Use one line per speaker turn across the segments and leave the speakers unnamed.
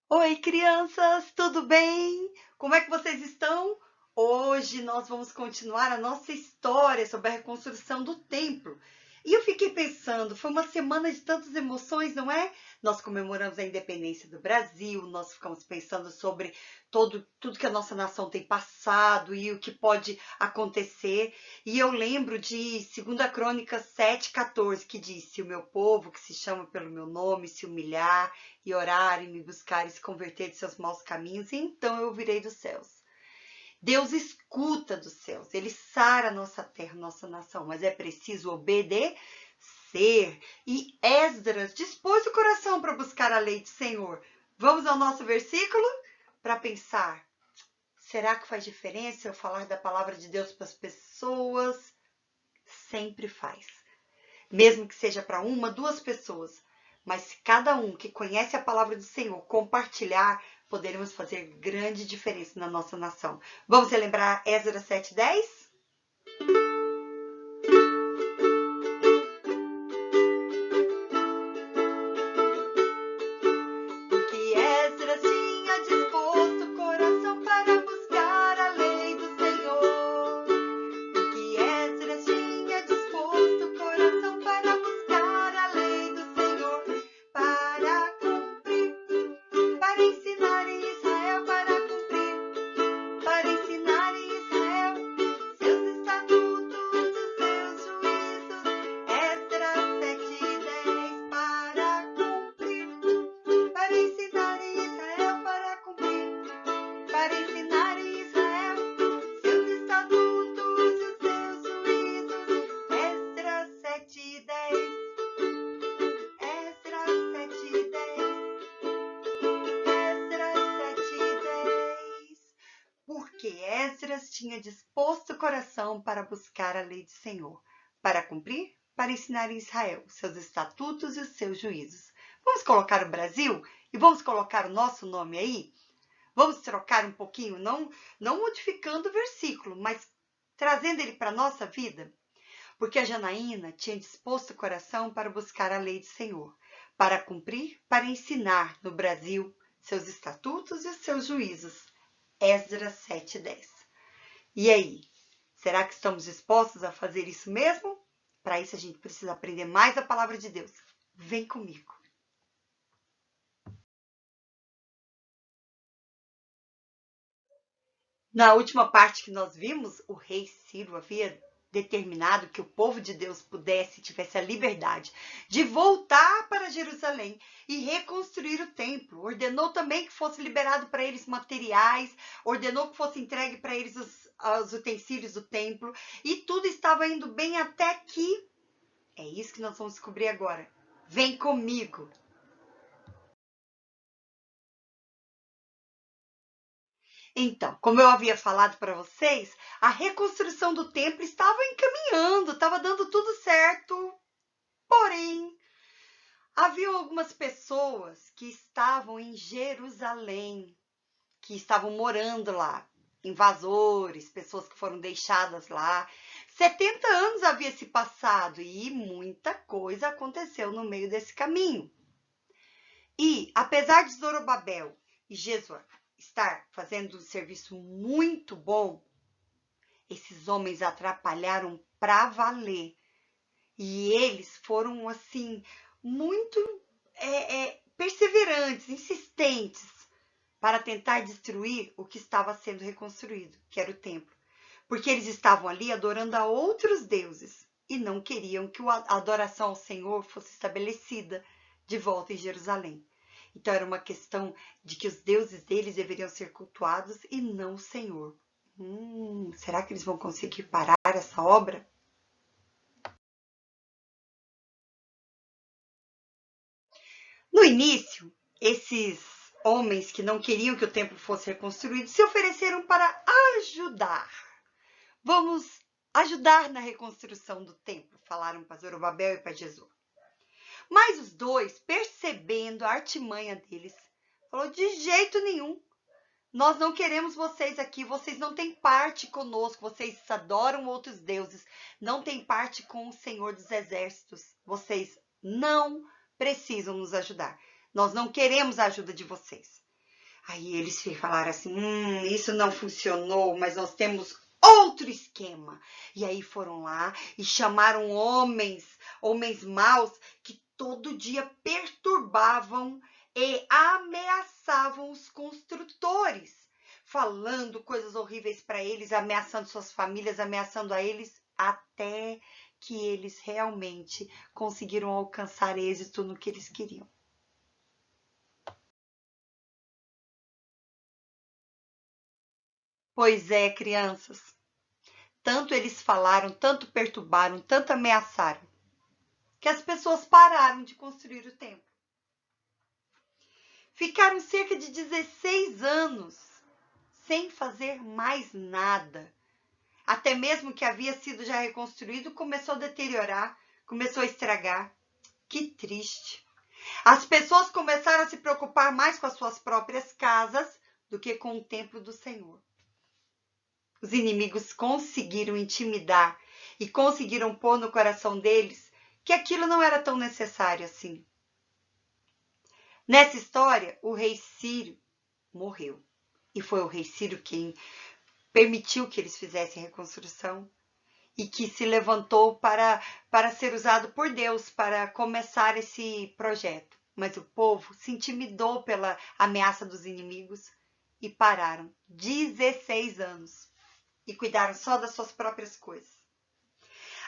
Oi, crianças, tudo bem? Como é que vocês estão? Hoje nós vamos continuar a nossa história sobre a reconstrução do templo. E eu fiquei pensando, foi uma semana de tantas emoções, não é? Nós comemoramos a independência do Brasil, nós ficamos pensando sobre tudo que a nossa nação tem passado e o que pode acontecer. E eu lembro de 2 Crônicas 7:14, que diz: Se o meu povo, que se chama pelo meu nome, se humilhar e orar e me buscar e se converter de seus maus caminhos, então eu virei dos céus. Deus escuta dos céus, ele sara a nossa terra, nossa nação, mas é preciso obedecer. E Esdras dispôs o coração para buscar a lei do Senhor. Vamos ao nosso versículo para pensar. Será que faz diferença eu falar da palavra de Deus para as pessoas? Sempre faz. Mesmo que seja para uma, duas pessoas. Mas se cada um que conhece a palavra do Senhor compartilhar, poderemos fazer grande diferença na nossa nação. Vamos relembrar Esdras 7:10? Porque Esdras tinha disposto o coração para buscar a lei do Senhor. Porque Esdras tinha disposto o coração para buscar a lei do Senhor, para cumprir, para ensinar em Israel, para cumprir, para ensinar em Israel seus estatutos, os seus juízos. Esdras 7:10, para cumprir, para ensinar em Israel, para cumprir, para ensinar em Israel seus estatutos e os seus juízos. Esdras 7:10, Esdras 7:10, Esdras 7:10. Porque Esdras tinha disposto o coração para buscar a lei do Senhor, para cumprir, para ensinar em Israel seus estatutos e os seus juízos. Vamos colocar o Brasil e vamos colocar o nosso nome aí? Vamos trocar um pouquinho, não modificando o versículo, mas trazendo ele para a nossa vida? Porque a Janaína tinha disposto o coração para buscar a lei do Senhor, para cumprir, para ensinar no Brasil seus estatutos e os seus juízos. Esdras 7:10. E aí, será que estamos dispostos a fazer isso mesmo? Para isso a gente precisa aprender mais a palavra de Deus. Vem comigo. Na última parte que nós vimos, o rei Ciro havia determinado que o povo de Deus tivesse a liberdade de voltar para Jerusalém e reconstruir o templo. Ordenou também que fosse liberado para eles materiais, ordenou que fosse entregue para eles os utensílios do templo, e tudo estava indo bem até que... É isso que nós vamos descobrir agora. Vem comigo. Então, como eu havia falado para vocês, a reconstrução do templo estava encaminhando, estava dando tudo certo. Porém, havia algumas pessoas que estavam em Jerusalém, que estavam morando lá, invasores, pessoas que foram deixadas lá. 70 anos havia se passado e muita coisa aconteceu no meio desse caminho. E, apesar de Zorobabel e Jesua estar fazendo um serviço muito bom, esses homens atrapalharam para valer. E eles foram, assim, muito perseverantes, insistentes, para tentar destruir o que estava sendo reconstruído, que era o templo. Porque eles estavam ali adorando a outros deuses e não queriam que a adoração ao Senhor fosse estabelecida de volta em Jerusalém. Então era uma questão de que os deuses deles deveriam ser cultuados e não o Senhor. Será que eles vão conseguir parar essa obra? No início, esses homens que não queriam que o templo fosse reconstruído se ofereceram para ajudar. Vamos ajudar na reconstrução do templo, falaram para Zorobabel e para Jesus. Mas os dois, percebendo a artimanha deles, falou: de jeito nenhum, nós não queremos vocês aqui, vocês não têm parte conosco, vocês adoram outros deuses, não têm parte com o Senhor dos Exércitos, vocês não precisam nos ajudar, nós não queremos a ajuda de vocês. Aí eles falaram assim, isso não funcionou, mas nós temos outro esquema. E aí foram lá e chamaram homens maus que todo dia perturbavam e ameaçavam os construtores, falando coisas horríveis para eles, ameaçando suas famílias, ameaçando a eles, até que eles realmente conseguiram alcançar êxito no que eles queriam. Pois é, crianças. Tanto eles falaram, tanto perturbaram, tanto ameaçaram, que as pessoas pararam de construir o templo. Ficaram cerca de 16 anos sem fazer mais nada. Até mesmo o que havia sido já reconstruído começou a deteriorar, começou a estragar. Que triste. As pessoas começaram a se preocupar mais com as suas próprias casas do que com o templo do Senhor. Os inimigos conseguiram intimidar e conseguiram pôr no coração deles que aquilo não era tão necessário assim. Nessa história, o rei Ciro morreu. E foi o rei Ciro quem permitiu que eles fizessem a reconstrução e que se levantou para ser usado por Deus para começar esse projeto. Mas o povo se intimidou pela ameaça dos inimigos e pararam 16 anos e cuidaram só das suas próprias coisas.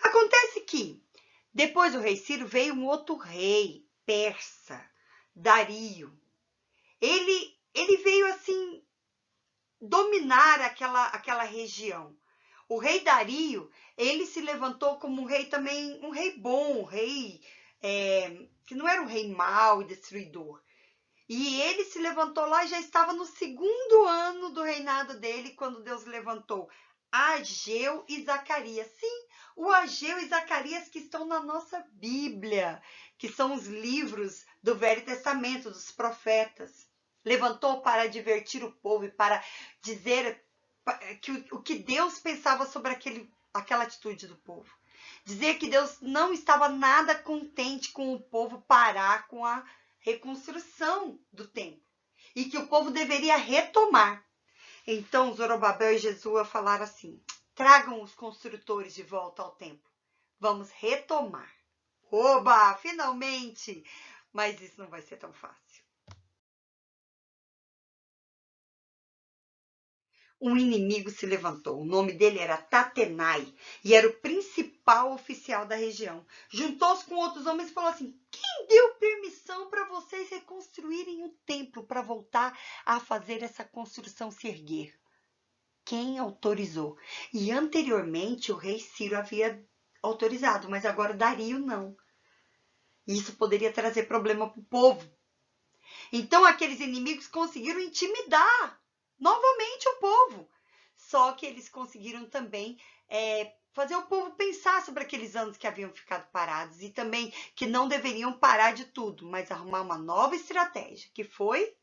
Acontece que, depois do rei Ciro, veio um outro rei, persa, Dario. Ele veio assim dominar aquela região. O rei Dario, ele se levantou como um rei também, um rei bom, um rei que não era um rei mau e destruidor. E ele se levantou lá e já estava no segundo ano do reinado dele, quando Deus levantou Ageu e Zacarias. Sim, o Ageu e Zacarias que estão na nossa Bíblia, que são os livros do Velho Testamento, dos profetas. Levantou para advertir o povo e para dizer o que Deus pensava sobre aquela atitude do povo. Dizer que Deus não estava nada contente com o povo parar com a reconstrução do templo e que o povo deveria retomar. Então Zorobabel e Jesua falaram assim: tragam os construtores de volta ao templo. Vamos retomar. Oba, finalmente! Mas isso não vai ser tão fácil. Um inimigo se levantou. O nome dele era Tatenai e era o principal oficial da região. Juntou-se com outros homens e falou assim: quem deu permissão para vocês reconstruírem o templo para voltar a fazer essa construção se erguer? Quem autorizou? E anteriormente o rei Ciro havia autorizado, mas agora Dario não. Isso poderia trazer problema para o povo. Então aqueles inimigos conseguiram intimidar novamente o povo. Só que eles conseguiram também fazer o povo pensar sobre aqueles anos que haviam ficado parados e também que não deveriam parar de tudo, mas arrumar uma nova estratégia, que foi...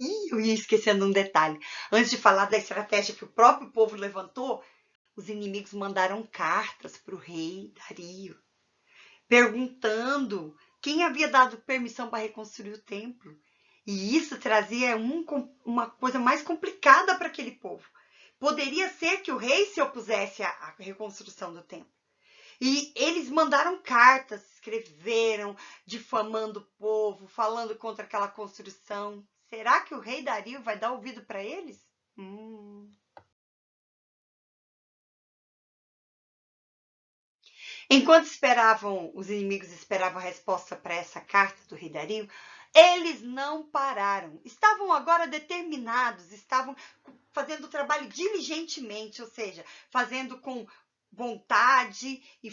Ih, eu ia esquecendo um detalhe. Antes de falar da estratégia que o próprio povo levantou, os inimigos mandaram cartas para o rei Dario, perguntando quem havia dado permissão para reconstruir o templo. E isso trazia uma coisa mais complicada para aquele povo. Poderia ser que o rei se opusesse à reconstrução do templo. E eles mandaram cartas, escreveram, difamando o povo, falando contra aquela construção. Será que o rei Dario vai dar ouvido para eles? Enquanto os inimigos esperavam a resposta para essa carta do rei Dario, eles não pararam. Estavam agora determinados, estavam fazendo o trabalho diligentemente, ou seja, fazendo com vontade e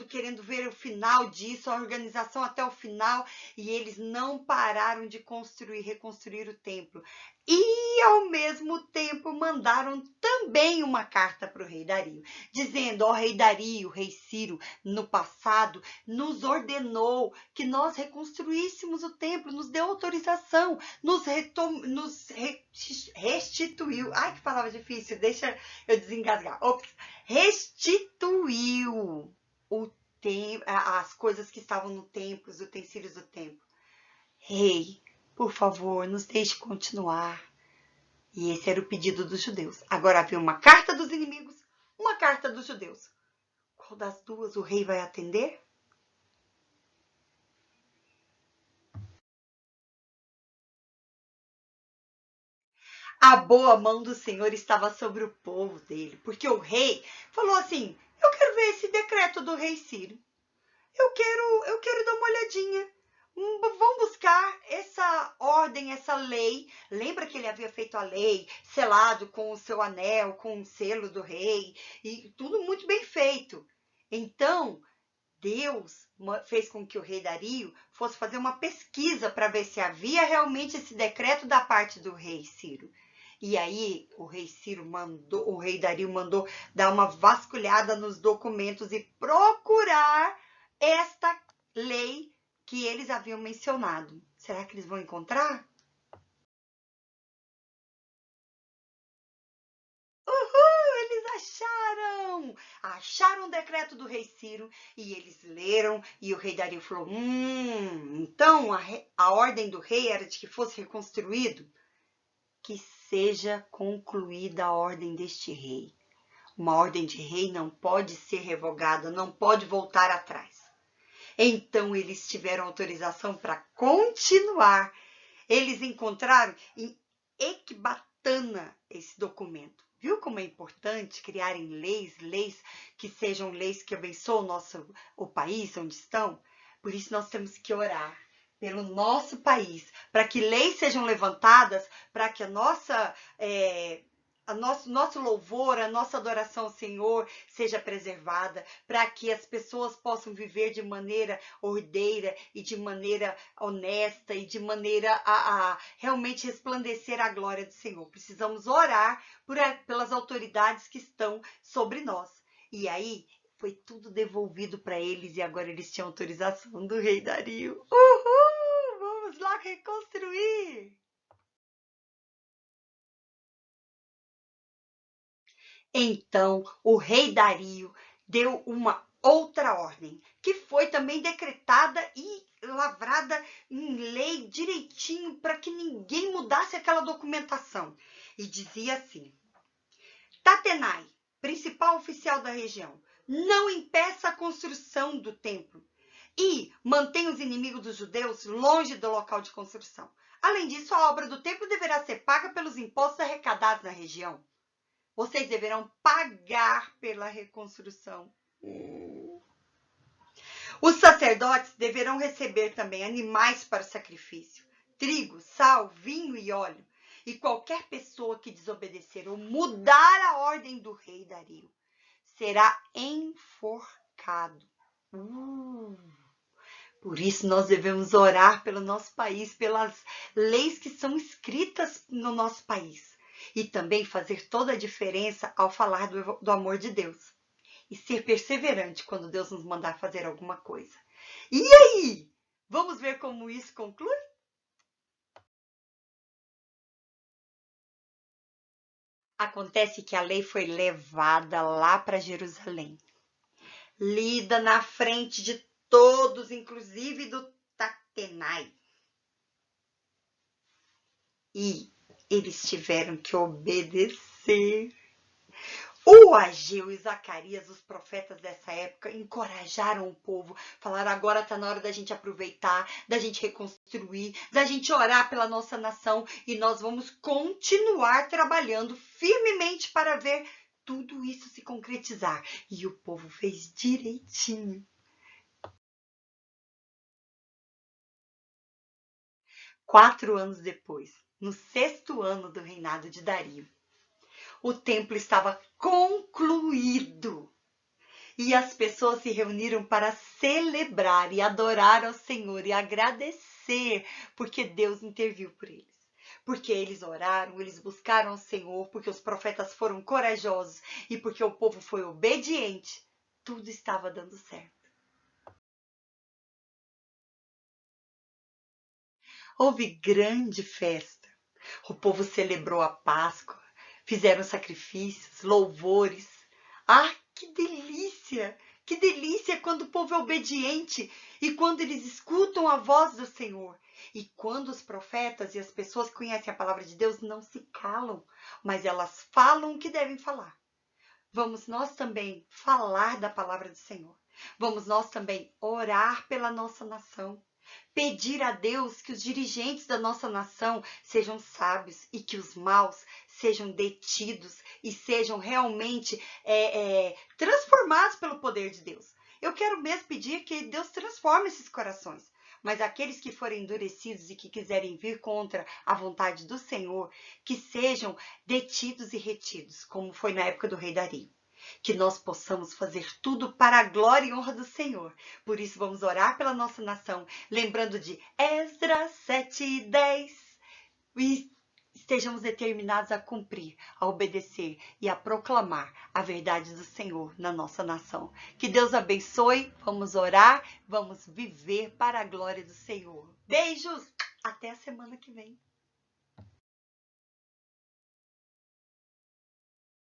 querendo ver o final disso, a organização até o final, e eles não pararam de reconstruir o templo. E, ao mesmo tempo, mandaram também uma carta para o rei Dario, dizendo: ó rei Dario, rei Ciro, no passado, nos ordenou que nós reconstruíssemos o templo, nos deu autorização, nos restituiu. Ai, que palavra difícil, deixa eu desengasgar. Ops. Restituiu o as coisas que estavam no templo, os utensílios do templo. Rei, por favor, nos deixe continuar. E esse era o pedido dos judeus. Agora havia uma carta dos inimigos, uma carta dos judeus. Qual das duas o rei vai atender? A boa mão do Senhor estava sobre o povo dele, porque o rei falou assim: eu quero ver esse decreto do rei Ciro. Eu quero dar uma olhadinha. Vamos buscar essa ordem, essa lei. Lembra que ele havia feito a lei, selado com o seu anel, com o selo do rei, e tudo muito bem feito. Então, Deus fez com que o rei Dario fosse fazer uma pesquisa para ver se havia realmente esse decreto da parte do rei Ciro. E aí o rei Dario mandou dar uma vasculhada nos documentos e procurar esta lei que eles haviam mencionado. Será que eles vão encontrar? Eles acharam o decreto do rei Ciro e eles leram e o rei Dario falou, então a ordem do rei era de que fosse reconstruído, que seja concluída a ordem deste rei. Uma ordem de rei não pode ser revogada, não pode voltar atrás. Então eles tiveram autorização para continuar. Eles encontraram em Ecbatana esse documento. Viu como é importante criarem leis que sejam leis que abençoam o país onde estão? Por isso nós temos que orar pelo nosso país, para que leis sejam levantadas, para que nosso louvor, a nossa adoração ao Senhor seja preservada, para que as pessoas possam viver de maneira ordeira e de maneira honesta e de maneira a realmente resplandecer a glória do Senhor. Precisamos orar pelas autoridades que estão sobre nós. E aí foi tudo devolvido para eles e agora eles tinham autorização do rei Dario. Uhul! Vamos lá reconstruir! Então o rei Dario deu uma outra ordem, que foi também decretada e lavrada em lei direitinho para que ninguém mudasse aquela documentação. E dizia assim: Tatenai, principal oficial da região, não impeça a construção do templo e mantenha os inimigos dos judeus longe do local de construção. Além disso, a obra do templo deverá ser paga pelos impostos arrecadados na região. Vocês deverão pagar pela reconstrução. Os sacerdotes deverão receber também animais para o sacrifício, trigo, sal, vinho e óleo. E qualquer pessoa que desobedecer ou mudar a ordem do rei Dario será enforcado. Por isso nós devemos orar pelo nosso país, pelas leis que são escritas no nosso país. E também fazer toda a diferença ao falar do amor de Deus. E ser perseverante quando Deus nos mandar fazer alguma coisa. E aí? Vamos ver como isso conclui? Acontece que a lei foi levada lá para Jerusalém. Lida na frente de todos, inclusive do Tatenai. E eles tiveram que obedecer. O Ageu e Zacarias, os profetas dessa época, encorajaram o povo, falaram: agora está na hora da gente aproveitar, da gente reconstruir, da gente orar pela nossa nação e nós vamos continuar trabalhando firmemente para ver tudo isso se concretizar. E o povo fez direitinho. 4 anos depois, no 6º ano do reinado de Dario, o templo estava concluído. E as pessoas se reuniram para celebrar e adorar ao Senhor e agradecer, porque Deus interviu por eles. Porque eles oraram, eles buscaram ao Senhor, porque os profetas foram corajosos e porque o povo foi obediente. Tudo estava dando certo. Houve grande festa. O povo celebrou a Páscoa, fizeram sacrifícios, louvores. Ah, que delícia! Que delícia quando o povo é obediente e quando eles escutam a voz do Senhor. E quando os profetas e as pessoas que conhecem a palavra de Deus não se calam, mas elas falam o que devem falar. Vamos nós também falar da palavra do Senhor. Vamos nós também orar pela nossa nação. Pedir a Deus que os dirigentes da nossa nação sejam sábios e que os maus sejam detidos e sejam realmente transformados pelo poder de Deus. Eu quero mesmo pedir que Deus transforme esses corações. Mas aqueles que forem endurecidos e que quiserem vir contra a vontade do Senhor, que sejam detidos e retidos, como foi na época do rei Dario. Que nós possamos fazer tudo para a glória e honra do Senhor. Por isso vamos orar pela nossa nação, lembrando de Esdras 7:10. E estejamos determinados a cumprir, a obedecer e a proclamar a verdade do Senhor na nossa nação. Que Deus abençoe, vamos orar, vamos viver para a glória do Senhor. Beijos, até a semana que vem.